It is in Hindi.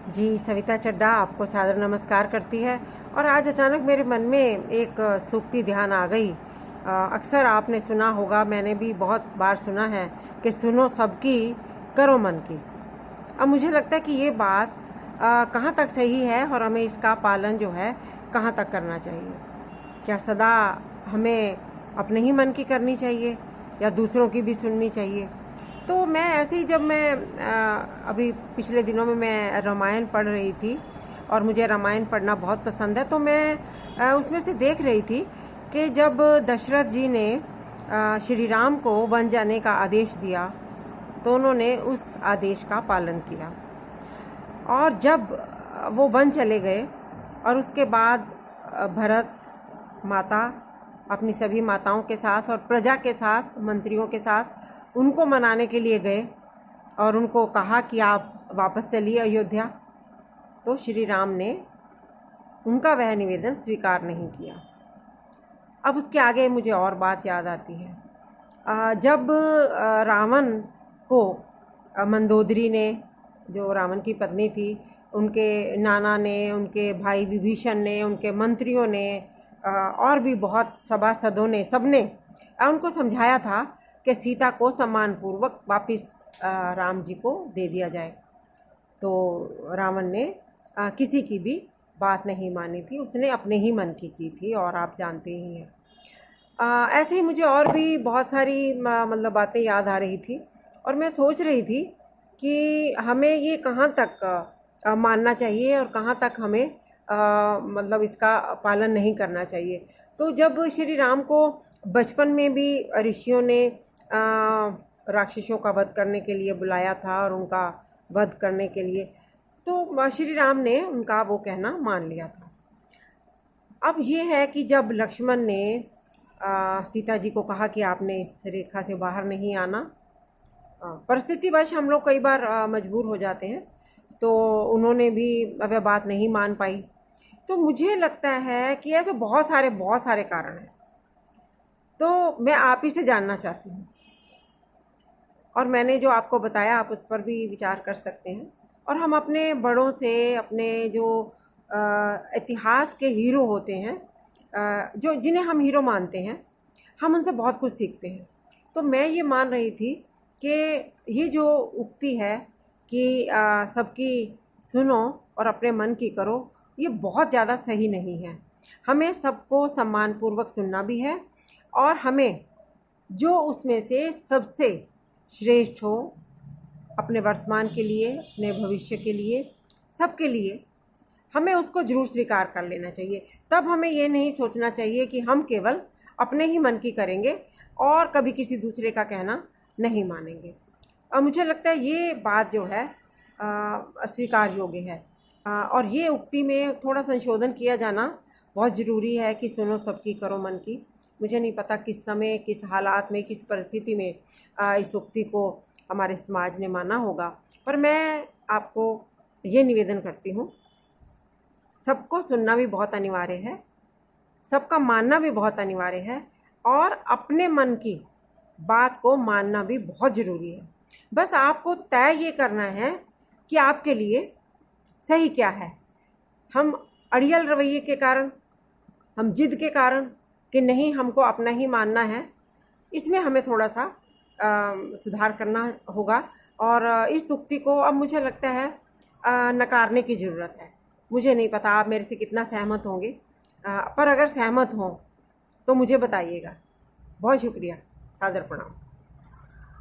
जी, सविता चड्ढा आपको सादर नमस्कार करती है। और आज अचानक मेरे मन में एक सूक्ति ध्यान आ गई। अक्सर आपने सुना होगा, मैंने भी बहुत बार सुना है कि सुनो सबकी, करो मन की। अब मुझे लगता है कि ये बात कहाँ तक सही है और हमें इसका पालन जो है कहाँ तक करना चाहिए। क्या सदा हमें अपने ही मन की करनी चाहिए या दूसरों की भी सुननी चाहिए? तो मैं ऐसे ही, जब मैं अभी पिछले दिनों में मैं रामायण पढ़ रही थी और मुझे रामायण पढ़ना बहुत पसंद है, तो मैं उसमें से देख रही थी कि जब दशरथ जी ने श्री राम को वन जाने का आदेश दिया तो उन्होंने उस आदेश का पालन किया। और जब वो वन चले गए और उसके बाद भरत माता अपनी सभी माताओं के साथ और प्रजा के साथ, मंत्रियों के साथ उनको मनाने के लिए गए और उनको कहा कि आप वापस चलिए अयोध्या, तो श्री राम ने उनका वह निवेदन स्वीकार नहीं किया। अब उसके आगे मुझे और बात याद आती है। जब रावण को मंदोदरी ने, जो रावण की पत्नी थी, उनके नाना ने, उनके भाई विभीषण ने, उनके मंत्रियों ने और भी बहुत सभासदों ने, सबने उनको समझाया था कि सीता को सम्मानपूर्वक वापस राम जी को दे दिया जाए, तो रावण ने किसी की भी बात नहीं मानी थी, उसने अपने ही मन की थी और आप जानते ही हैं। ऐसे ही मुझे और भी बहुत सारी मतलब बातें याद आ रही थी और मैं सोच रही थी कि हमें ये कहाँ तक मानना चाहिए और कहाँ तक हमें मतलब इसका पालन नहीं करना चाहिए। तो जब श्री राम को बचपन में भी ऋषियों ने राक्षसों का वध करने के लिए बुलाया था और उनका वध करने के लिए, तो श्री राम ने उनका वो कहना मान लिया था। अब ये है कि जब लक्ष्मण ने सीता जी को कहा कि आपने इस रेखा से बाहर नहीं आना, परिस्थितिवश हम लोग कई बार मजबूर हो जाते हैं, तो उन्होंने भी वह बात नहीं मान पाई। तो मुझे लगता है कि ऐसे बहुत सारे कारण हैं। तो मैं आप ही से जानना चाहती हूँ, और मैंने जो आपको बताया आप उस पर भी विचार कर सकते हैं। और हम अपने बड़ों से, अपने जो इतिहास के हीरो होते हैं, जो जिन्हें हम हीरो मानते हैं, हम उनसे बहुत कुछ सीखते हैं। तो मैं ये मान रही थी कि ये जो उक्ति है कि सबकी सुनो और अपने मन की करो, ये बहुत ज़्यादा सही नहीं है। हमें सबको सम्मानपूर्वक सुनना भी है और हमें जो उसमें से सबसे श्रेष्ठ हो, अपने वर्तमान के लिए, अपने भविष्य के लिए, सबके लिए, हमें उसको जरूर स्वीकार कर लेना चाहिए। तब हमें ये नहीं सोचना चाहिए कि हम केवल अपने ही मन की करेंगे और कभी किसी दूसरे का कहना नहीं मानेंगे। और मुझे लगता है ये बात जो है स्वीकार योग्य है। और ये उक्ति में थोड़ा संशोधन किया जाना बहुत ज़रूरी है कि सुनो सबकी, करो मन की। मुझे नहीं पता किस समय, किस हालात में, किस परिस्थिति में इस उक्ति को हमारे समाज ने माना होगा, पर मैं आपको ये निवेदन करती हूँ, सबको सुनना भी बहुत अनिवार्य है, सबका मानना भी बहुत अनिवार्य है, और अपने मन की बात को मानना भी बहुत ज़रूरी है। बस आपको तय ये करना है कि आपके लिए सही क्या है। हम अड़ियल रवैये के कारण, हम जिद के कारण कि नहीं हमको अपना ही मानना है, इसमें हमें थोड़ा सा सुधार करना होगा। और इस उक्ति को अब मुझे लगता है नकारने की ज़रूरत है। मुझे नहीं पता आप मेरे से कितना सहमत होंगे, पर अगर सहमत हों तो मुझे बताइएगा। बहुत शुक्रिया, सादर प्रणाम।